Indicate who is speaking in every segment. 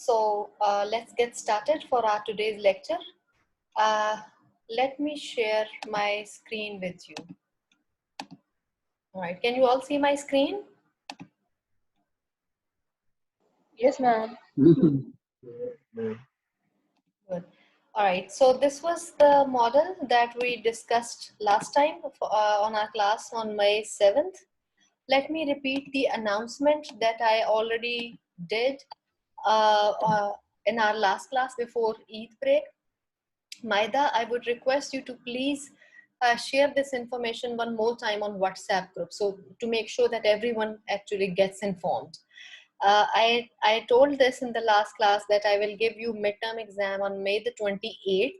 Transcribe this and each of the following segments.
Speaker 1: Let's get started for our today's lecture. Let me share my screen with you. All right, can you all see my screen?
Speaker 2: Yes, ma'am.
Speaker 1: Good. All right, so this was the model that we discussed last time on our class on May 7th. Let me repeat the announcement that I already did in our last class before Eid break. Maida, I would request you to please share this information one more time on WhatsApp group, so to make sure that everyone actually gets informed. I told this in the last class that I will give you midterm exam on May the 28th,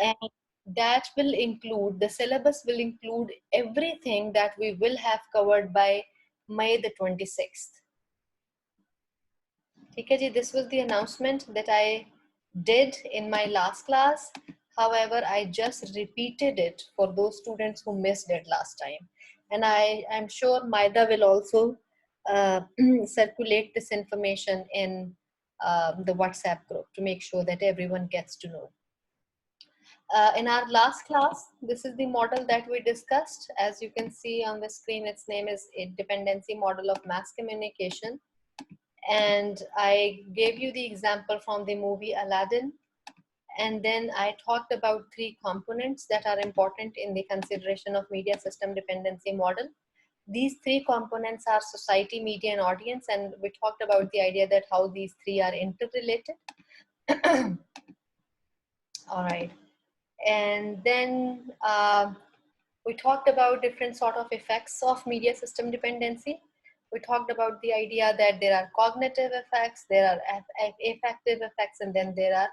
Speaker 1: and that will include, the syllabus will include everything that we will have covered by May the 26th. Okay, ji, this was the announcement that I did in my last class. However, I just repeated it for those students who missed it last time. And I'm sure Maida will also circulate this information in the WhatsApp group to make sure that everyone gets to know. In our last class, this is the model that we discussed. As you can see on the screen, its name is a dependency model of mass communication. And I gave you the example from the movie Aladdin. And then I talked about three components that are important in the consideration of media system dependency model. These three components are society, media, and audience. And we talked about the idea that how these three are interrelated. All right. And then we talked about different sort of effects of media system dependency. We talked about the idea that there are cognitive effects, there are affective effects, and then there are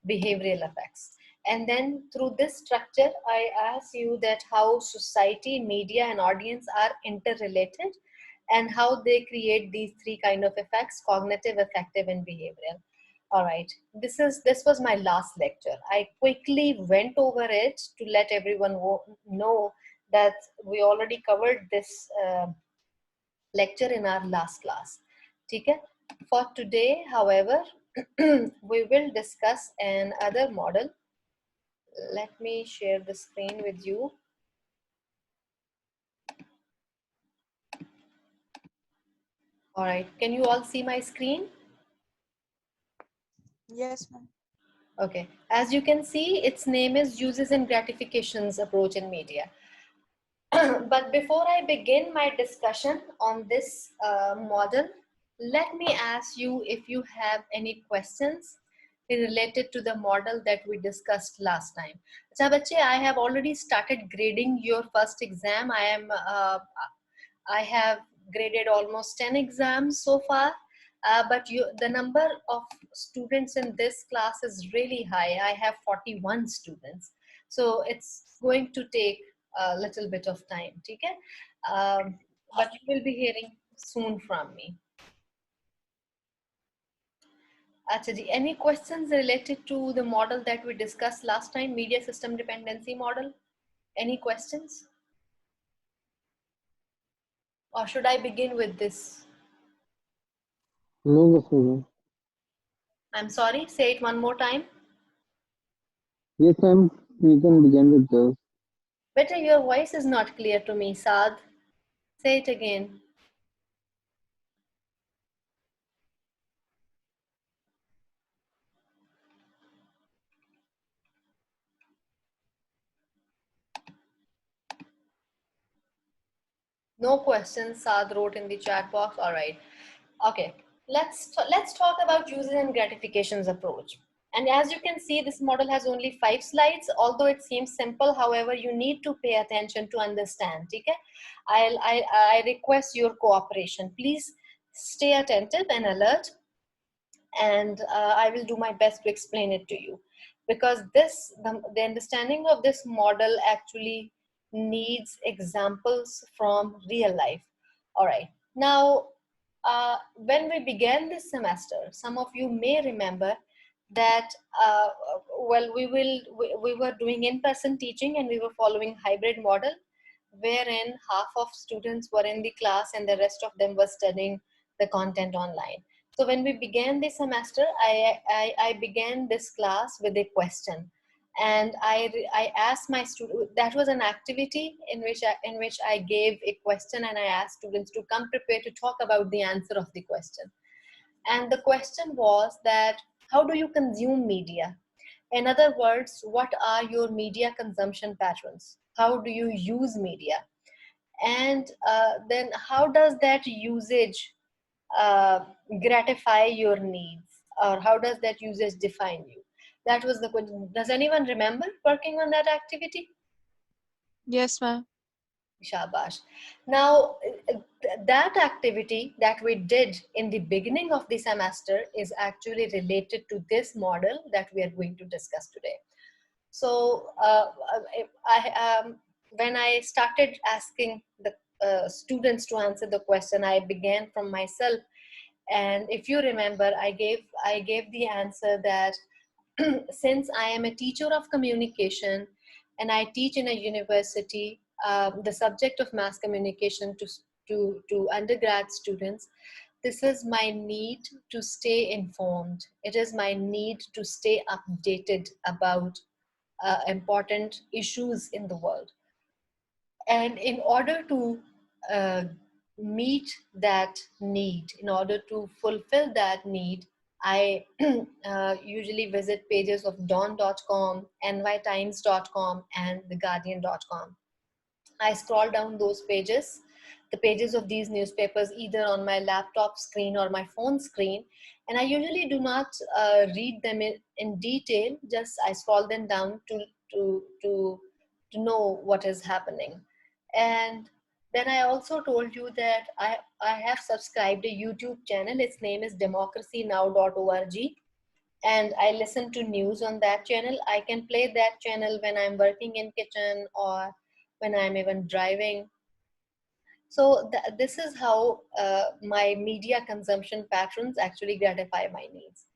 Speaker 1: behavioral effects. And then through this structure, I asked you that how society, media, and audience are interrelated and how they create these three kind of effects: cognitive, affective, and behavioral. All right, this was my last lecture. I quickly went over it to let everyone know that we already covered this lecture in our last class. Okay? For today, however, we will discuss another model. Let me share the screen with you. All right, can you all see my screen?
Speaker 2: Yes, ma'am.
Speaker 1: Okay, as you can see, its name is Uses and Gratifications Approach in Media. But before I begin my discussion on this model, let me ask you if you have any questions related to the model that we discussed last time. So, bache, I have already started grading your first exam. I have graded almost 10 exams so far. But the number of students in this class is really high. I have 41 students. So it's going to take a little bit of time, okay? But you will be hearing soon from me. Acha ji, any questions related to the model that we discussed last time, media system dependency model? Any questions? Or should I begin with this?
Speaker 3: No, yes, ma'am.
Speaker 1: I'm sorry, say it one more time.
Speaker 3: Yes, ma'am. We can begin with this.
Speaker 1: Better, your voice is not clear to me, Saad. Say it again. No questions, Saad wrote in the chat box. All right. Okay. Let's talk about uses and gratifications approach. And as you can see, this model has only 5 slides. Although it seems simple, however, you need to pay attention to understand. Okay? I request your cooperation. Please stay attentive and alert, and I will do my best to explain it to you, because the understanding of this model actually needs examples from real life. All right, now when we began this semester, some of you may remember that well, we were doing in-person teaching and we were following hybrid model, wherein half of students were in the class and the rest of them were studying the content online. So when we began the semester, I began this class with a question, and I asked my student. That was an activity in which I gave a question, and I asked students to come prepared to talk about the answer of the question. And the question was that how do you consume media? In other words, what are your media consumption patterns? How do you use media? And then how does that usage uh, gratify your needs, or how does that usage define you? That was the question. Does anyone remember working on that activity?
Speaker 2: Yes, ma'am.
Speaker 1: Shabash. Now, that activity that we did in the beginning of the semester is actually related to this model that we are going to discuss today. So, when I started asking the students to answer the question, I began from myself. And if you remember, I gave the answer that since I am a teacher of communication and I teach in a university, the subject of mass communication to undergrad students, this is my need to stay informed. It is my need to stay updated about important issues in the world. And in order to uh, meet that need, in order to fulfill that need, I usually visit pages of dawn.com, nytimes.com, and theguardian.com. I scroll down those pages, the pages of these newspapers, either on my laptop screen or my phone screen. And I usually do not read them in detail, just I scroll them down to, to, to know what is happening. And then I also told you that I have subscribed a YouTube channel. Its name is democracynow.org. And I listen to news on that channel. I can play that channel when I'm working in kitchen or when I'm even driving. So this is how my media consumption patterns actually gratify my needs.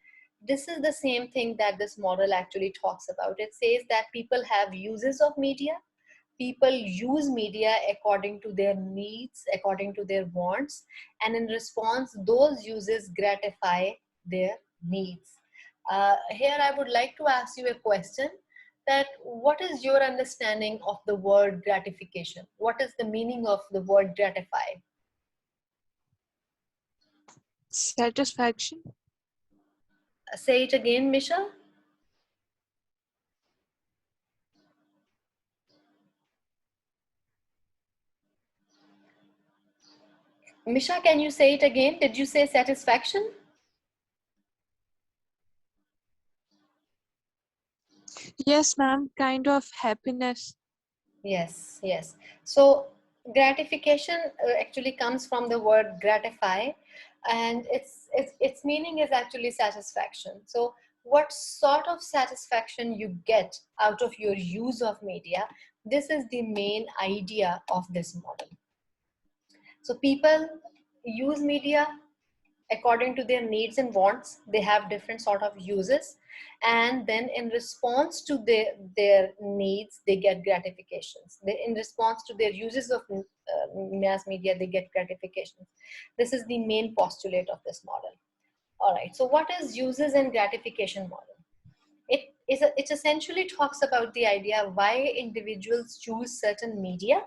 Speaker 1: This is the same thing that this model actually talks about. It says that people have uses of media. People use media according to their needs, according to their wants, and in response, those uses gratify their needs. Here, I would like to ask you a question, that what is your understanding of the word gratification? What is the meaning of the word gratify?
Speaker 2: Satisfaction.
Speaker 1: Say it again, Misha. Misha, can you say it again? Did you say satisfaction?
Speaker 2: Yes, ma'am. Kind of happiness.
Speaker 1: Yes, yes. So gratification actually comes from the word gratify, and its meaning is actually satisfaction. So what sort of satisfaction you get out of your use of media, this is the main idea of this model. So people use media according to their needs and wants. They have different sort of uses, and then in response to their needs, they get gratifications. In response to their uses of mass media, they get gratifications. This is the main postulate of this model. All right, so what is uses and gratification model? It essentially talks about the idea why individuals choose certain media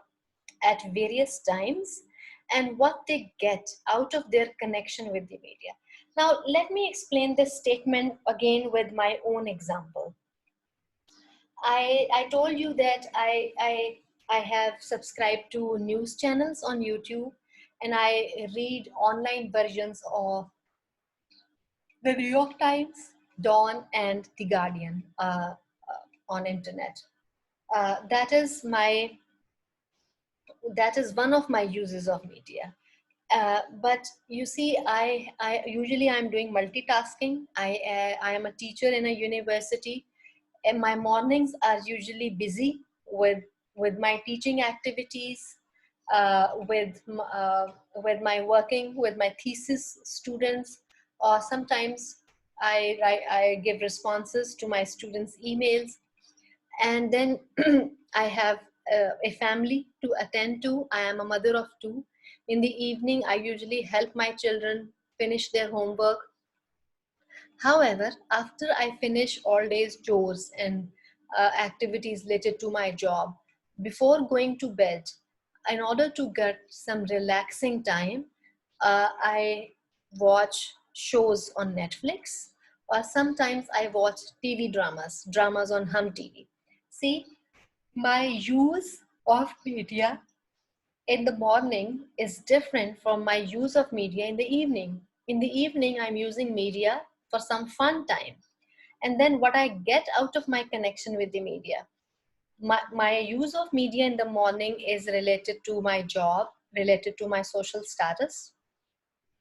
Speaker 1: at various times and what they get out of their connection with the media. Now, let me explain this statement again with my own example. I told you that I have subscribed to news channels on YouTube, and I read online versions of the New York Times, Dawn, and The Guardian on internet. That is one of my uses of media. But you see, I usually I'm doing multitasking. I am a teacher in a university, and my mornings are usually busy with my teaching activities, with my working with my thesis students, or sometimes I give responses to my students' emails, and then I have a family to attend to. I am a mother of two. In the evening, I usually help my children finish their homework. However, after I finish all day's chores and activities related to my job, before going to bed, in order to get some relaxing time, I watch shows on Netflix, or sometimes I watch TV dramas on Hum TV. See, my use of media in the morning is different from my use of media in the evening. In the evening, I'm using media for some fun time. And then what I get out of my connection with the media. My use of media in the morning is related to my job, related to my social status.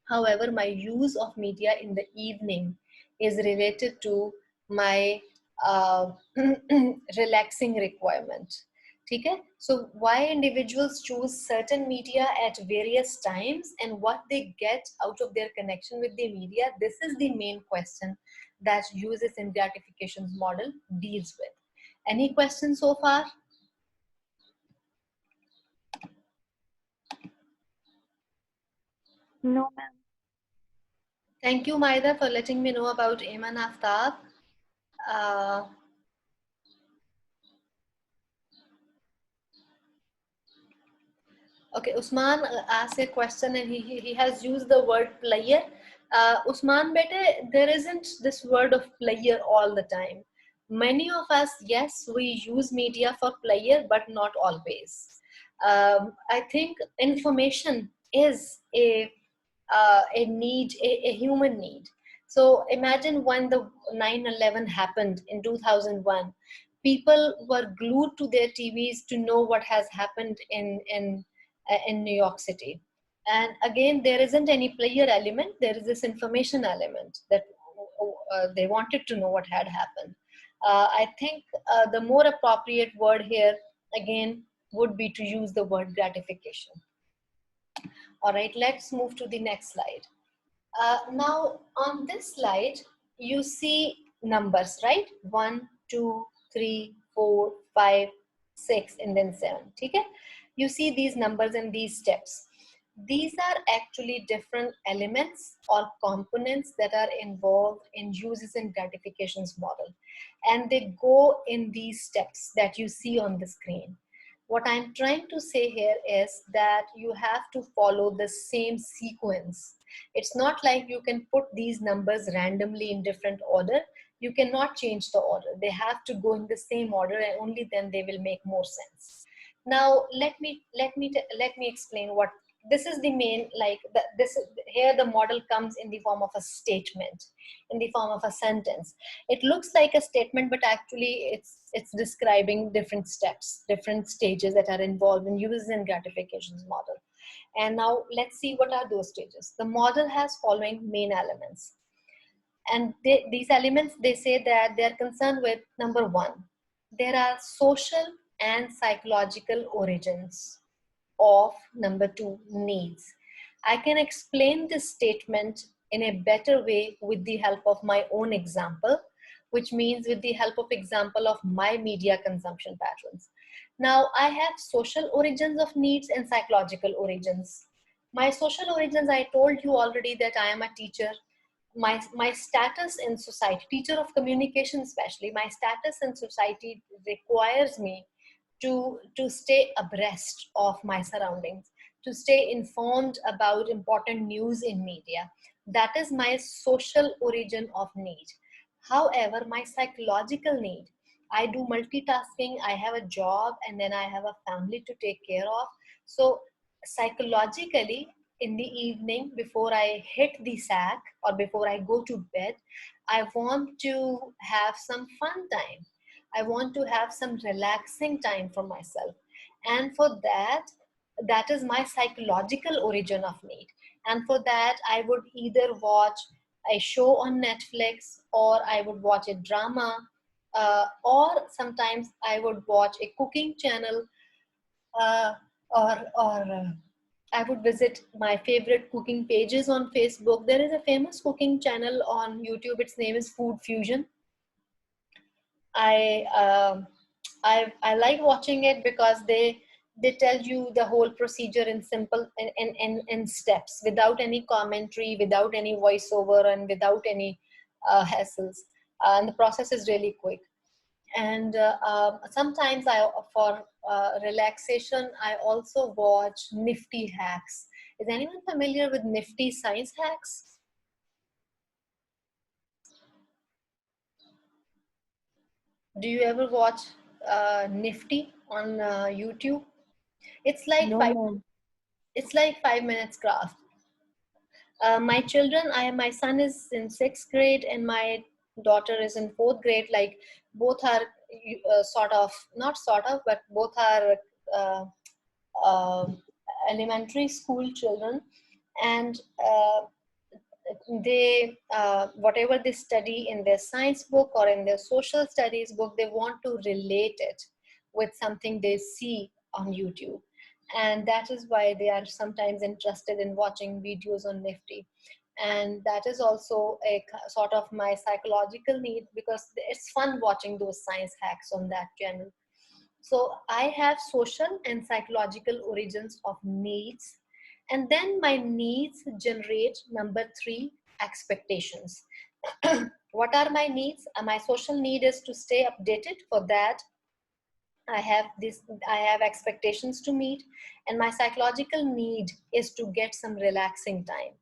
Speaker 1: However, my use of media in the evening is related to my uh, relaxing requirement. Okay? So why individuals choose certain media at various times and what they get out of their connection with the media, this is the main question that uses in gratifications model deals with. Any questions so far?
Speaker 2: No, ma'am.
Speaker 1: Thank you, Maida, for letting me know about Ayman Aftab. Okay, Usman asked a question and he has used the word player. Usman, bete, there isn't this word of player all the time. Many of us, yes, we use media for player, but not always. I think information is a need, a human need. So imagine when the 9/11 happened in 2001, people were glued to their TVs to know what has happened in New York City. And again, there isn't any player element. There is this information element that they wanted to know what had happened. I think the more appropriate word here again would be to use the word gratification. All right, let's move to the next slide. Now on this slide, you see numbers, right? 1, 2, 3, 4, 5, 6, and then 7. Okay? You see these numbers and these steps. These are actually different elements or components that are involved in uses and gratifications model. And they go in these steps that you see on the screen. What I'm trying to say here is that you have to follow the same sequence. It's not like you can put these numbers randomly in different order. You cannot change the order. They have to go in the same order, and only then they will make more sense. Now let me explain what this is. The main, like this is here the model comes in the form of a statement, in the form of a sentence. It looks like a statement, but actually it's describing different steps, different stages that are involved in uses and gratifications model. And now let's see what are those stages. The model has following main elements. And these elements, they say that they're concerned with number one, there are social and psychological origins of number two, needs. I can explain this statement in a better way with the help of my own example, which means with the help of example of my media consumption patterns. Now I have social origins of needs and psychological origins. My social origins, I told you already that I am a teacher. My status in society, teacher of communication especially, my status in society requires me to stay abreast of my surroundings, to stay informed about important news in media. That is my social origin of need. However, my psychological need, I do multitasking, I have a job, and then I have a family to take care of. So psychologically, in the evening before I hit the sack or before I go to bed, I want to have some fun time. I want to have some relaxing time for myself. And for that, that is my psychological origin of need. And for that, I would either watch a show on Netflix, or I would watch a drama, or sometimes I would watch a cooking channel, uh, or I would visit my favorite cooking pages on Facebook. There is a famous cooking channel on YouTube. Its name is Food Fusion. I like watching it because they tell you the whole procedure in simple in steps, without any commentary, without any voiceover, and without any hassles. And the process is really quick. And sometimes for relaxation, I also watch Nifty Hacks. Is anyone familiar with Nifty Science Hacks? Do you ever watch Nifty on YouTube? It's like
Speaker 2: No, ma'am.
Speaker 1: it's like 5 minutes craft. My children, my son is in 6th grade and my daughter is in 4th grade. Like both are sort of, not sort of, but both are uh, elementary school children. And they whatever they study in their science book or in their social studies book, they want to relate it with something they see on YouTube. And that is why they are sometimes interested in watching videos on Nifty. And that is also a sort of my psychological need, because it's fun watching those science hacks on that channel. So I have social and psychological origins of needs. And then my needs generate number 3, expectations. What are my needs? My social need is to stay updated. For that, I have expectations to meet. And my psychological need is to get some relaxing time.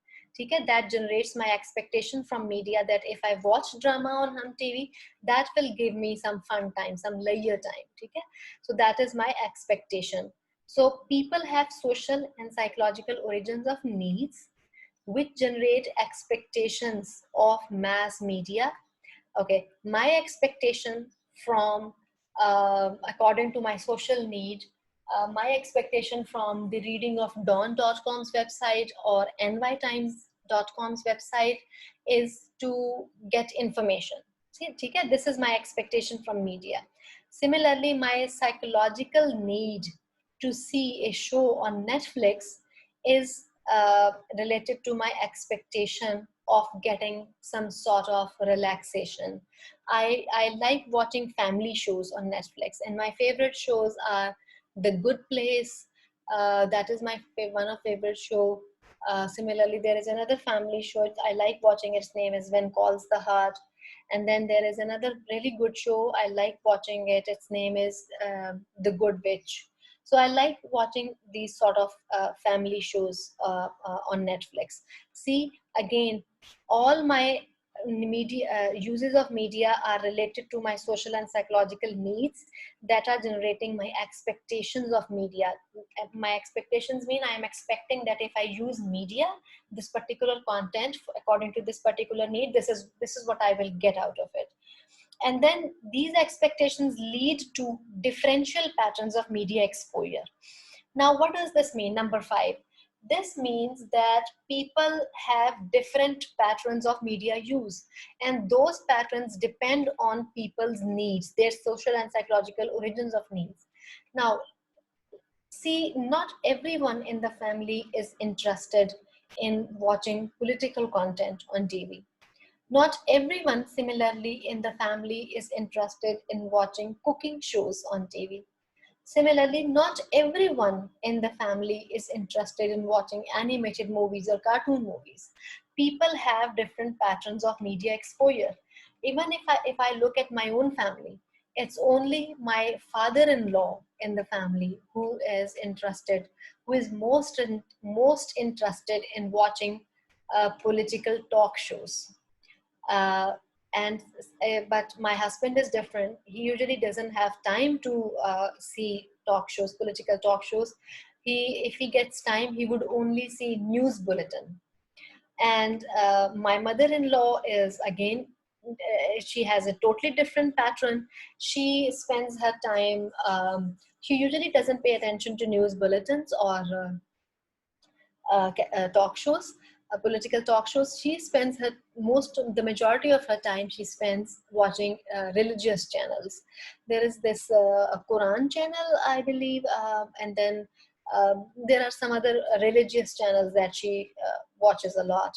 Speaker 1: Okay, that generates my expectation from media, that if I watch drama on Hum TV, that will give me some fun time, some leisure time. Okay, so that is my expectation. So people have social and psychological origins of needs, which generate expectations of mass media. Okay, my expectation from according to my social need, my expectation from the reading of dawn.com's website or nytimes.com's website is to get information. See, okay, this is my expectation from media. Similarly, my psychological need to see a show on Netflix is related to my expectation of getting some sort of relaxation. I like watching family shows on Netflix, and my favorite shows are The Good Place. That is my one of favorite show. Similarly, there is another family show I like watching. Its name is When Calls the Heart. And then there is another really good show I like watching it. Its name is The Good Witch. So I like watching these sort of family shows on Netflix. See, again, all my media uses of media are related to my social and psychological needs that are generating my expectations of media. My expectations mean I am expecting that if I use media, this particular content according to this particular need, this is what I will get out of it. And then these expectations lead to differential patterns of media exposure. Now, what does this mean? Number 5. This means that people have different patterns of media use, and those patterns depend on people's needs, their social and psychological origins of needs. Now, see, not everyone in the family is interested in watching political content on TV. Not everyone, similarly, in the family is interested in watching cooking shows on TV. Similarly, not everyone in the family is interested in watching animated movies or cartoon movies. People have different patterns of media exposure. Even if I look at my own family, it's only my father-in-law in the family who is interested, who is most interested in watching political talk shows. uh, and but my husband is different. He usually doesn't have time to see talk shows, political talk shows. If he gets time, he would only see news bulletin. And my mother-in-law is again, she has a totally different pattern. She spends her time, she usually doesn't pay attention to news bulletins or talk shows, political talk shows. She spends the majority of her time she spends watching religious channels. There is this a Quran channel, I believe, and then there are some other religious channels that she watches a lot.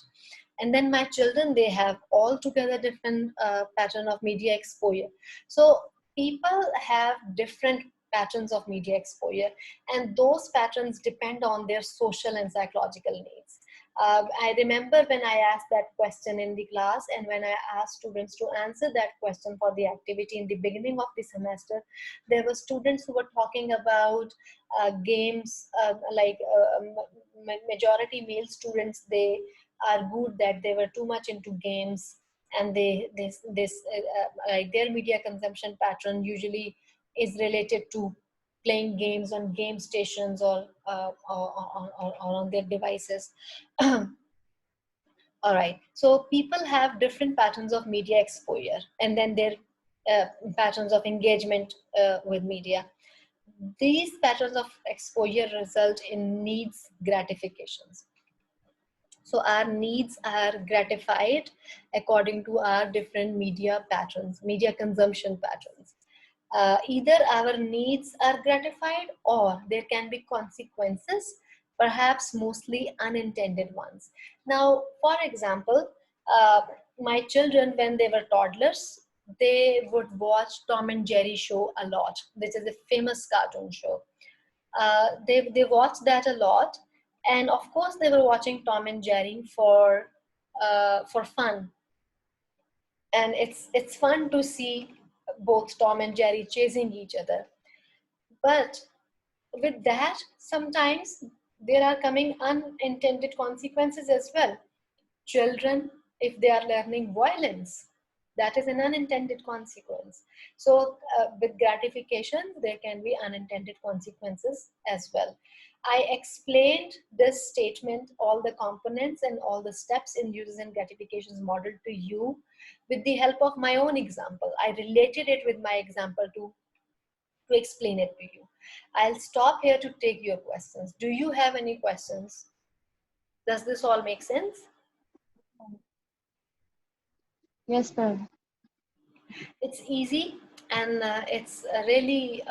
Speaker 1: And then my children, they have altogether different pattern of media exposure. So people have different patterns of media exposure, and those patterns depend on their social and psychological needs. I remember when I asked that question in the class, and when I asked students to answer that question for the activity in the beginning of the semester, there were students who were talking about games, majority male students, they are good that they were too much into games, and like their media consumption pattern usually is related to playing games on game stations or on their devices. All right, so people have different patterns of media exposure, and then their patterns of engagement with media. These patterns of exposure result in needs gratifications. So our needs are gratified according to our different media patterns, media consumption patterns. Either our needs are gratified or there can be consequences, perhaps mostly unintended ones. Now, for example, my children, when they were toddlers, they would watch Tom and Jerry show a lot, which is a famous cartoon show. They watched that a lot, and of course they were watching Tom and Jerry for fun, and it's fun to see both Tom and Jerry chasing each other. But with that, sometimes there are coming unintended consequences as well. Children, if they are learning violence, that is an unintended consequence. So with gratification, there can be unintended consequences as well. I explained this statement, all the components and all the steps in uses and gratifications model to you with the help of my own example. I related it with my example to explain it to you. I'll stop here to take your questions. Do you have any questions? Does this all make sense?
Speaker 4: Yes, ma'am.
Speaker 1: It's easy, and it's really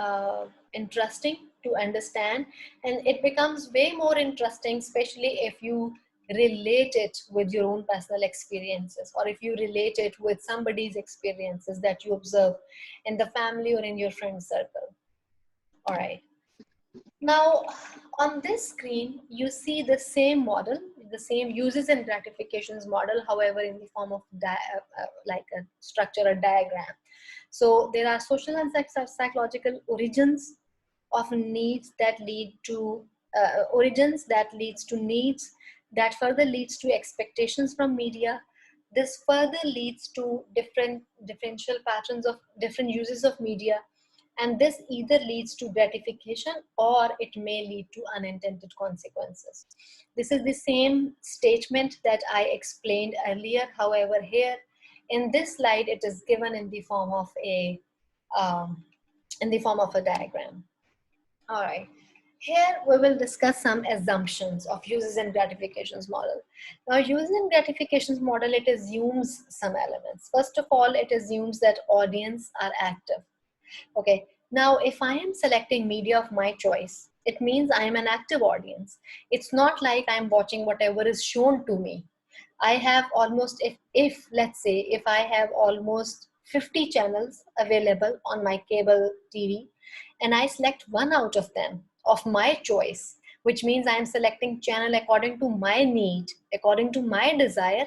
Speaker 1: interesting to understand, and it becomes way more interesting, especially if you relate it with your own personal experiences, or if you relate it with somebody's experiences that you observe in the family or in your friend circle. All right. Now, on this screen, you see the same model, the same uses and gratifications model, however, in the form of like a structure, a diagram. So there are social and psychological origins of needs that lead to origins that leads to needs that further leads to expectations from media. This further leads to differential patterns of different uses of media, and this either leads to gratification or it may lead to unintended consequences. This is the same statement that I explained earlier. However, here in this slide, it is given in the form of a diagram. All right. Here we will discuss some assumptions of uses and gratifications model. Now, uses and gratifications model, it assumes some elements. First of all, it assumes that audience are active. Okay, now if I am selecting media of my choice, it means I am an active audience. It's not like I'm watching whatever is shown to me. I have almost, if let's say, if I have almost 50 channels available on my cable TV, and I select one out of them of my choice, which means I am selecting channel according to my need, according to my desire,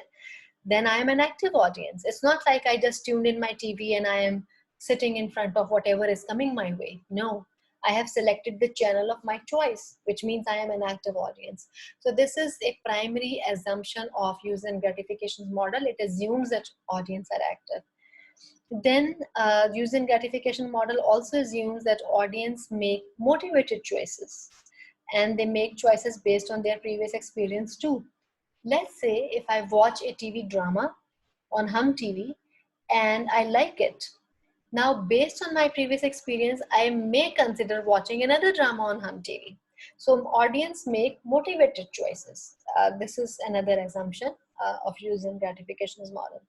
Speaker 1: then I am an active audience. It's not like I just tuned in my TV and I am sitting in front of whatever is coming my way. No, I have selected the channel of my choice, which means I am an active audience. So this is a primary assumption of use and gratifications model. It assumes that audience are active. Then use and gratification model also assumes that audience make motivated choices, and they make choices based on their previous experience too. Let's say if I watch a TV drama on Hum TV and I like it. Now, based on my previous experience, I may consider watching another drama on Hum TV. So audience make motivated choices. This is another assumption of use and gratifications model.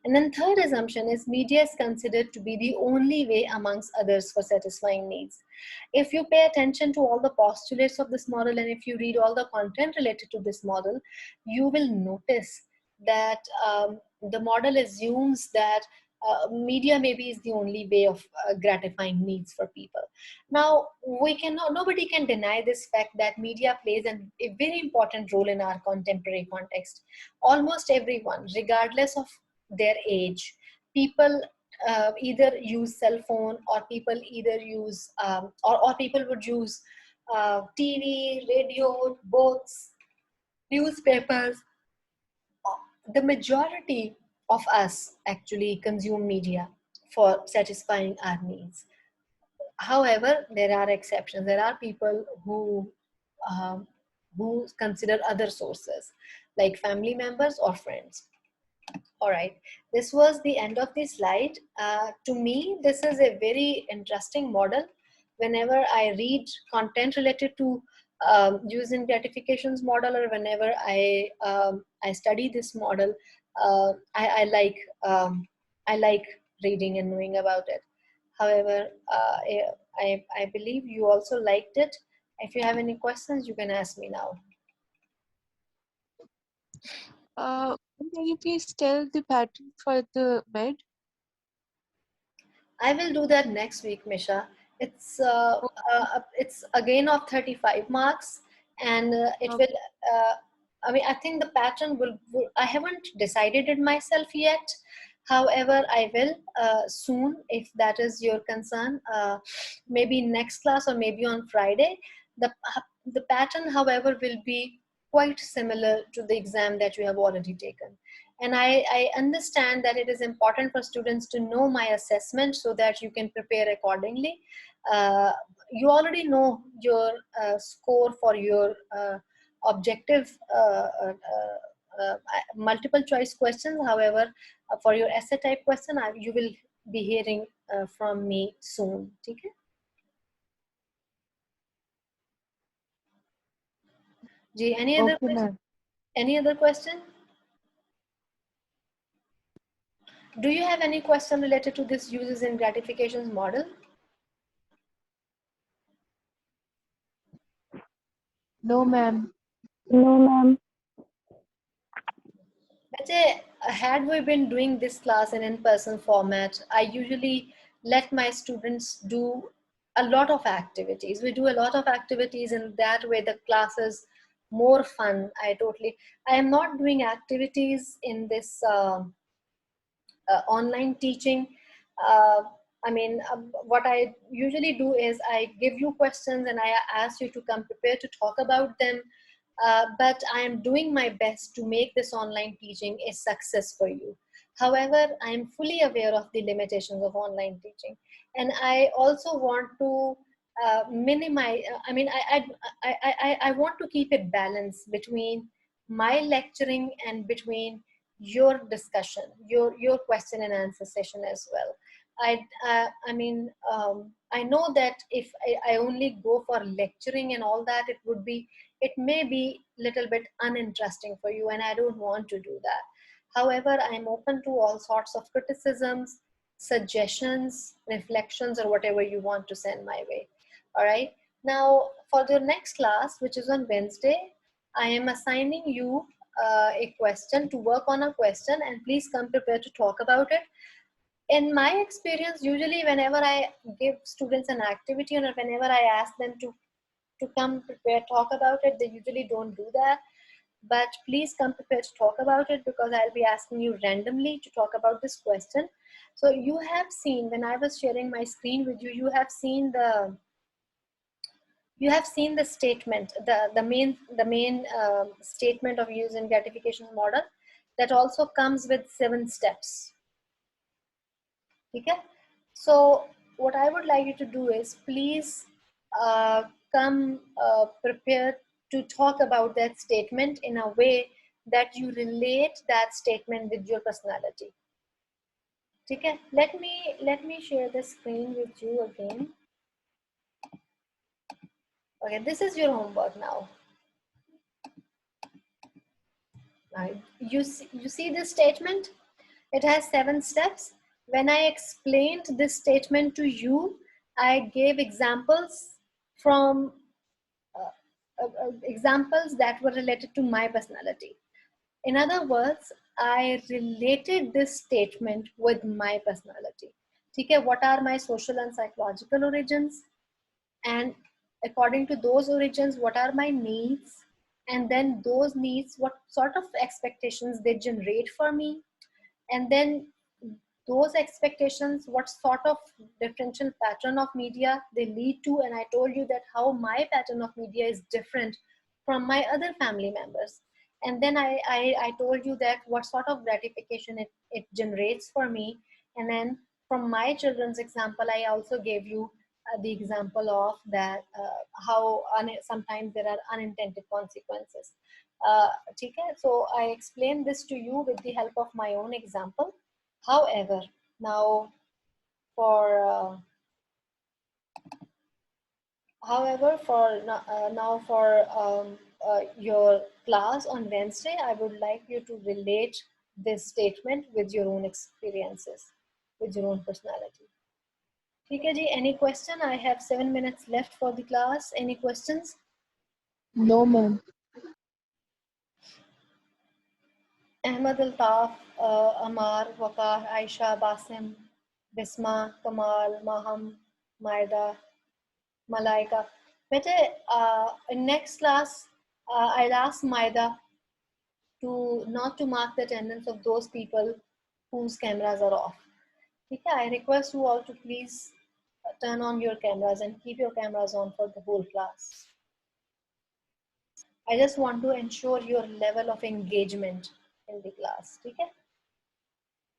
Speaker 1: And then third assumption is media is considered to be the only way amongst others for satisfying needs. If you pay attention to all the postulates of this model, and if you read all the content related to this model, you will notice that the model assumes that media maybe is the only way of gratifying needs for people. Now, nobody can deny this fact that media plays a very important role in our contemporary context. Almost everyone, regardless of their age, people either use cell phone, or people either use or people would use TV, radio, books, newspapers. The majority of us actually consume media for satisfying our needs. However, there are exceptions. There are people um, who consider other sources, like family members or friends. All right, this was the end of the slide. To me, this is a very interesting model. Whenever I read content related to using gratifications model, or whenever I study this model, I like reading and knowing about it. However, I believe you also liked it. If you have any questions, you can ask me now.
Speaker 2: Can you please tell the pattern for the med?
Speaker 1: I will do that next week, Misha. It's again of 35 marks, and it
Speaker 2: Okay.
Speaker 1: will. I think the pattern will. I haven't decided it myself yet. However, I will soon, if that is your concern. Maybe next class or maybe on Friday. The pattern, however, will be quite similar to the exam that you have already taken. And I understand that it is important for students to know my assessment so that you can prepare accordingly. You already know your score for your objective multiple choice questions. However, for your essay type question, you will be hearing from me soon. Okay? Ji, any other
Speaker 4: Okay,
Speaker 1: question?
Speaker 4: ma'am.
Speaker 1: Any other question? Do you have any question related to this uses and gratifications model?
Speaker 4: No, ma'am.
Speaker 3: No, ma'am.
Speaker 1: Let's say, had we been doing this class in in-person format, I usually let my students do a lot of activities. We do a lot of activities, and that way the class is more fun. I am not doing activities in this online teaching. What I usually do is I give you questions and I ask you to come prepared to talk about them. But I am doing my best to make this online teaching a success for you. However, I am fully aware of the limitations of online teaching, and I also want to minimize. I want to keep it balanced between my lecturing and between your discussion, your question and answer session as well. I know that if I only go for lecturing and all that, it may be little bit uninteresting for you, and I don't want to do that. However, I'm open to all sorts of criticisms, suggestions, reflections, or whatever you want to send my way. All right. Now, for the next class, which is on Wednesday, I am assigning you a question to work on a question, and please come prepared to talk about it. In my experience, usually whenever I give students an activity or whenever I ask them to come prepared, talk about it, they usually don't do that. But please come prepared to talk about it, because I'll be asking you randomly to talk about this question. So you have seen, when I was sharing my screen with you, you have seen the statement, the main statement of use and gratification model that also comes with 7 steps. Okay? So what I would like you to do is please come prepared to talk about that statement in a way that you relate that statement with your personality. Okay? Let me share the screen with you again. Okay, this is your homework now. You see this statement? It has 7 steps. When I explained this statement to you, I gave examples from examples that were related to my personality. In other words, I related this statement with my personality. Okay, what are my social and psychological origins? And according to those origins, what are my needs? And then those needs, what sort of expectations they generate for me? And then those expectations, what sort of differential pattern of media they lead to? And I told you that how my pattern of media is different from my other family members. And then I told you that what sort of gratification it generates for me. And then from my children's example, I also gave you the example of that how sometimes there are unintended consequences. Okay, so I explained this to you with the help of my own example. However, now for now for your class on Wednesday, I would like you to relate this statement with your own experiences, with your own personality. Okay, ji, any question? I have 7 minutes left for the class. Any questions?
Speaker 4: No, ma'am.
Speaker 1: Ahmad Altaf, Amar, Waqar, Aisha, Basim, Bisma, Kamal, Maham, Maida, Malaika. Bete, in next class, I'll ask Maida to not to mark the attendance of those people whose cameras are off. Okay, I request you all to please turn on your cameras and keep your cameras on for the whole class. I just want to ensure your level of engagement in the class. Okay?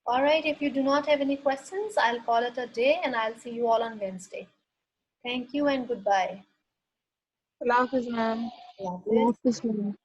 Speaker 1: All right, if you do not have any questions, I'll call it a day and I'll see you all on Wednesday. Thank you and goodbye.
Speaker 2: Allah Hafiz, ma'am.
Speaker 1: Allah Hafiz.
Speaker 4: Allah Hafiz, ma'am.